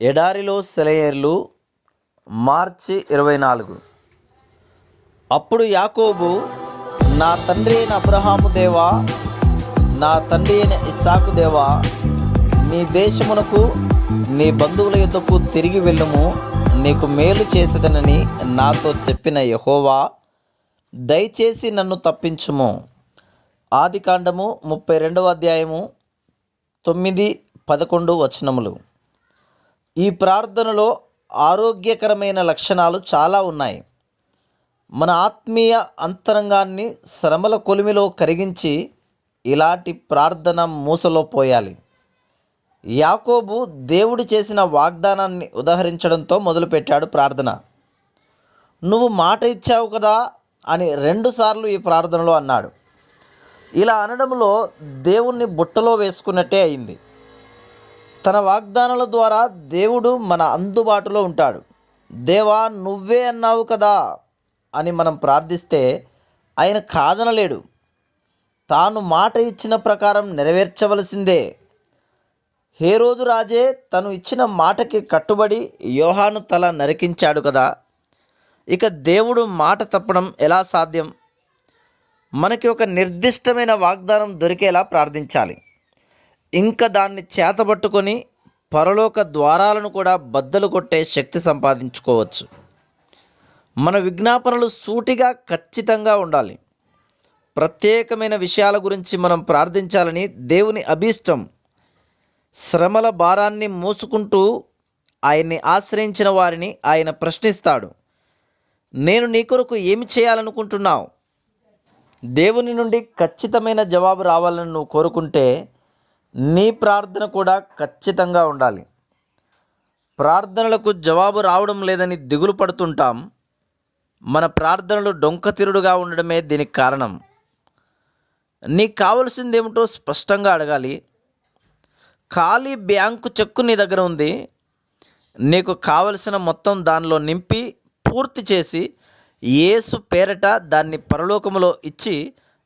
ఎడారిలో సెలయేర్లు మార్చి 24. అప్పుడు యాకోబు, నా తండ్రి అయిన అబ్రహాము దేవా, నా తండ్రి అయిన ఇస్సాకు దేవా, నీ దేశమునకు నీ బంధువుల యొద్దకు తిరిగి వెళ్ళుము, నీకు మేలు చేసేదనని నాతో చెప్పిన యెహోవా, దయచేసి నన్ను తప్పించుము. ఆదికాండము 32వ అధ్యాయము 9-11 వచనములు. ఈ ప్రార్థనలో ఆరోగ్యకరమైన లక్షణాలు చాలా ఉన్నాయి. మన ఆత్మీయ అంతరంగాన్ని శ్రమల కొలిమిలో కరిగించి ఇలాంటి ప్రార్థన మూసలో పోయాలి. యాకోబు దేవుడు చేసిన వాగ్దానాన్ని ఉదహరించడంతో మొదలుపెట్టాడు ప్రార్థన. నువ్వు మాట ఇచ్చావు కదా అని 2 సార్లు ఈ ప్రార్థనలో అన్నాడు. ఇలా అనడంలో దేవుణ్ణి బుట్టలో వేసుకున్నట్టే అయింది. తన వాగ్దానాల ద్వారా దేవుడు మన అందుబాటులో ఉంటాడు. దేవా, నువ్వే అన్నావు కదా అని మనం ప్రార్థిస్తే ఆయన కాదనలేడు. తాను మాట ఇచ్చిన ప్రకారం నెరవేర్చవలసిందే. హేరోదు రాజే తను ఇచ్చిన మాటకి కట్టుబడి యోహాను తల నరికించాడు కదా. ఇక దేవుడు మాట తప్పడం ఎలా సాధ్యం? మనకి ఒక నిర్దిష్టమైన వాగ్దానం దొరికేలా ప్రార్థించాలి. ఇంకా దాన్ని చేతబట్టుకొని పరలోక ద్వారాలను కూడా బద్దలు కొట్టే శక్తి సంపాదించుకోవచ్చు. మన విజ్ఞాపనలు సూటిగా ఖచ్చితంగా ఉండాలి. ప్రత్యేకమైన విషయాల గురించి మనం ప్రార్థించాలని దేవుని అభీష్టం. శ్రమల భారాన్ని మోసుకుంటూ ఆయన్ని ఆశ్రయించిన వారిని ఆయన ప్రశ్నిస్తాడు, నేను నీ కొరకు ఏమి చేయాలనుకుంటున్నావు? దేవుని నుండి ఖచ్చితమైన జవాబు రావాలని నువ్వు కోరుకుంటే నీ ప్రార్థన కూడా ఖచ్చితంగా ఉండాలి. ప్రార్థనలకు జవాబు రావడం లేదని దిగులు పడుతుంటాం. మన ప్రార్థనలు డొంకతిరుడుగా ఉండడమే దీనికి కారణం. నీకు కావలసిందేమిటో స్పష్టంగా అడగాలి. ఖాళీ బ్యాంకు చెక్కు నీ దగ్గర ఉంది. నీకు కావలసిన మొత్తం దానిలో నింపి పూర్తి చేసి యేసు పేరట దాన్ని పరలోకములో ఇచ్చి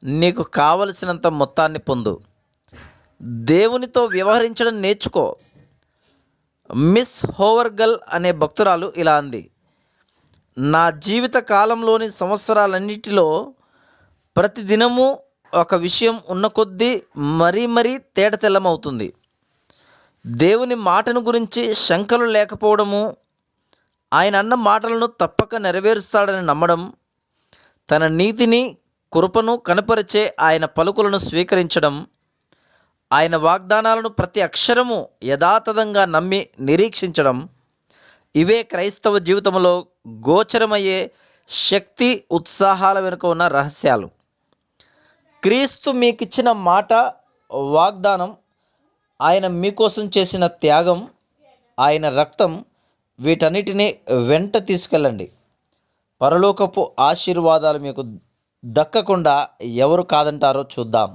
నీకు కావలసినంత మొత్తాన్ని పొందు. దేవునితో వ్యవహరించడం నేర్చుకో. మిస్ హోవర్గల్ అనే భక్తురాలు ఇలా అంది, నా జీవిత కాలంలోని సంవత్సరాలన్నిటిలో ప్రతిదినము ఒక విషయం ఉన్న కొద్దీ మరీ తేటతెల్లమవుతుంది. దేవుని మాటను గురించి శంకలు లేకపోవడము, ఆయన అన్న మాటలను తప్పక నెరవేరుస్తాడని నమ్మడం, తన నీతిని కృపను కనపరిచే ఆయన పలుకులను స్వీకరించడం, ఆయన వాగ్దానాలను ప్రతి అక్షరము యథాతథంగా నమ్మి నిరీక్షించడం, ఇవే క్రైస్తవ జీవితంలో గోచరమయ్యే శక్తి ఉత్సాహాల వెనుక ఉన్న రహస్యాలు. క్రీస్తు మీకిచ్చిన మాట, వాగ్దానం, ఆయన మీకోసం చేసిన త్యాగం, ఆయన రక్తం, వీటన్నిటినీ వెంట తీసుకెళ్ళండి. పరలోకపు ఆశీర్వాదాలు మీకు దక్కకుండా ఎవరు కాదంటారో చూద్దాం.